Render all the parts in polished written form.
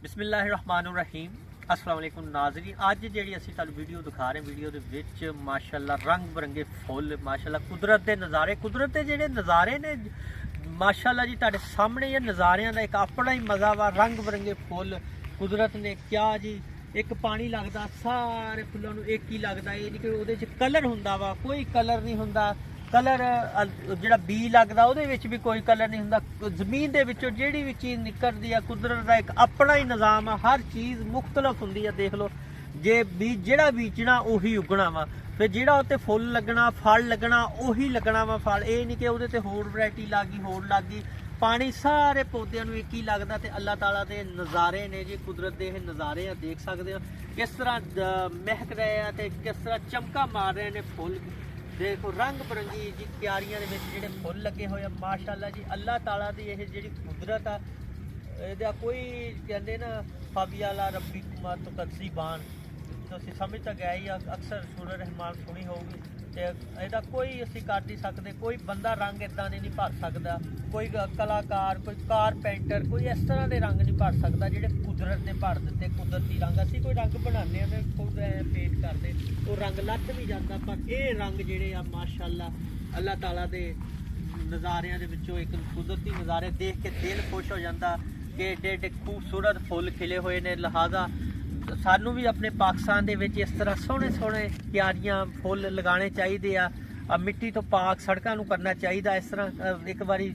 बिस्मिल्लाहिर्रहमानिर्रहीम अस्सलाम वालेकुम नाज़रीन। अज जी असी तुहानू वीडियो दिखा रहे वीडियो दे विच माशाअल्लाह रंग बरंगे फुल माशाअल्लाह कुदरत के नज़ारे कुदरत के जिहड़े नज़ारे ने माशाअल्लाह जी तुहाडे सामने ये नज़ारियां दा एक अपना ही मज़ा वा। रंग बरंगे फुल कुदरत ने क्या जी एक पानी लगदा सारे फुल्लां नू एक ही लगदा, ये नहीं कि उहदे च कलर हुंदा वा, कोई कलर नहीं हुंदा। कलर जिहड़ा बी लगदा उहदे विच भी कोई कलर नहीं हुंदा। जमीन दे विचों जिहड़ी भी चीज़ निकलदी आ कुदरत दा एक अपना ही निज़ाम आ। हर चीज़ मुख्तलिफ हुंदी आ। देख लो जे बीज जिहड़ा बीजना उही उगना वा, फिर जिहड़ा उत्ते फुल लगना फल लगना उही लगना वा फल। ये नहीं कि उहदे ते होर वैरायटी लग गई पानी सारे पौधों नू एक ही लगता। तो अल्लाह ताला दे नज़ारे ने जी कुदरत के नज़ारे आ, देख सकते हो किस तरह महक रहे हैं तो किस तरह चमका मार रहे हैं फुल। देखो रंग बिरंगी जी क्यारियां दे विच जिहड़े फुल लगे हुए माशाअल्लाह जी। अल्लाह ताला दी ये जिहड़ी कुदरत आ इहदा कोई कहंदे ना फबियाला रब्बी कुमा तो कदसी बान तुसीं समझ तो गए ही अक्सर सूरज रहमान सुनी होगी। तो इसका कोई असी कर नहीं सकते, कोई बंदा रंग इदा नहीं भर सकता, कोई कलाकार कोई कारपेंटर कोई इस तरह के रंग नहीं भर सकता जिहड़े कुदरत ने भर दिते। कुदरती रंग असी कोई रंग बनाने खुद पेंट करते वो रंग लथ भी जाता, पर ये रंग जिहड़े आ माशाअल्लाह अल्लाह ताला दे नज़ारियां दे विचों एक कुदरती नज़ारे देख के दिल खुश हो जाता कि एडे एडे खूबसूरत फुल खिले हुए ने। लिहाजा सानू भी अपने पाकिस्तान दे विच इस तरह सोहने सोहने क्यारियां फुल लगाने चाहिए आ। मिट्टी तो पाक सड़कों नू करना चाहिए। इस तरह एक बारी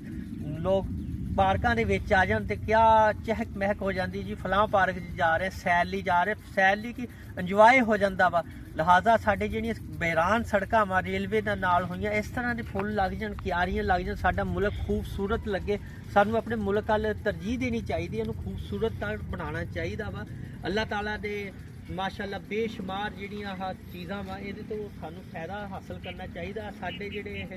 लोग पार्कों के विच आ जान ते क्या चहक महक हो जाती जी। फलां पार्क जा रहे सैली जा रहे सैली की इंजॉय हो जाता वा। लिहाजा साडे जिहड़ियां बैरान सड़कां वा रेलवे दे नाल होईयां इस तरह के फुल लग जान क्यारियां लग जान साडा मुल्क खूबसूरत लगे। सानू अपने मुल्क अल तरजीह देनी चाहिए, इहनूं खूबसूरत बनाना चाहिए वा। अल्लाह ताला दे माशाअल्लाह बेशुमार जिहड़ियां आह चीज़ां वा इहदे तो सानू फायदा हासिल करना चाहिए। साडे जिहड़े इह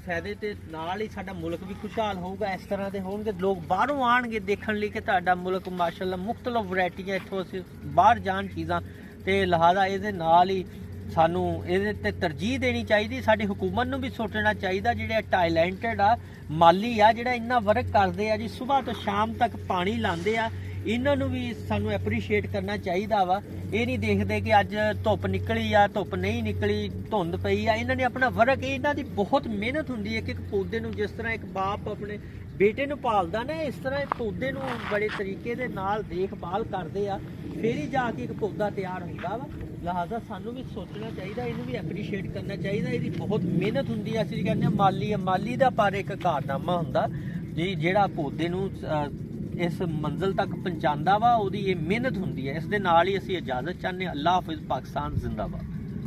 फायदे ते नाल ही साडा मुल्क भी खुशहाल होगा। इस तरह के होणगे लोग बाहरों आणगे देखण लई कि तुहाडा मुल्क माशाअल्लाह मुख्तलिफ वैरायटियां इत्थों असीं बाहर जाण चीज़ां ते लिहाजा इहदे नाल ही सानू इहदे ते तरजीह देनी चाहिए। साडी हुकूमत नूं भी सोचना चाहिए जिहड़े टैलेंटेड आ माली आ जिहड़ा इन्ना वर्क करदे आ जी सुबह तो शाम तक पानी लांदे आ, इन्हों भी सानू एप्रीशिएट करना चाहिए वा। ये नहीं देखते कि अज धुप निकली आ धुप नहीं निकली धुंध पई आ, इन्होंने अपना वर्क इन्हों की बहुत मेहनत होंदी है। कि पौधे नू जिस तरह एक बाप अपने बेटे नू पालदा ना इस तरह पौधे नू बड़े तरीके दे नाल देखभाल करते आ, फिर ही जाके एक पौधा तैयार होंदा वा। लिहाजा सानू भी सोचना चाहिए, इन्हू भी एप्रीशिएट करना चाहिए। इसकी बहुत मेहनत होंदी है। असीं कहने माली माली का पर एक कारनामा हुंदा जी जिहड़ा पौधे नू इस मंजिल तक पहुँचाता वा, उहदी ये मेहनत हुंदी है। इस दे नाल ही असीं इजाज़त चाहते। अल्लाह हाफिज़। पाकिस्तान जिंदाबाद।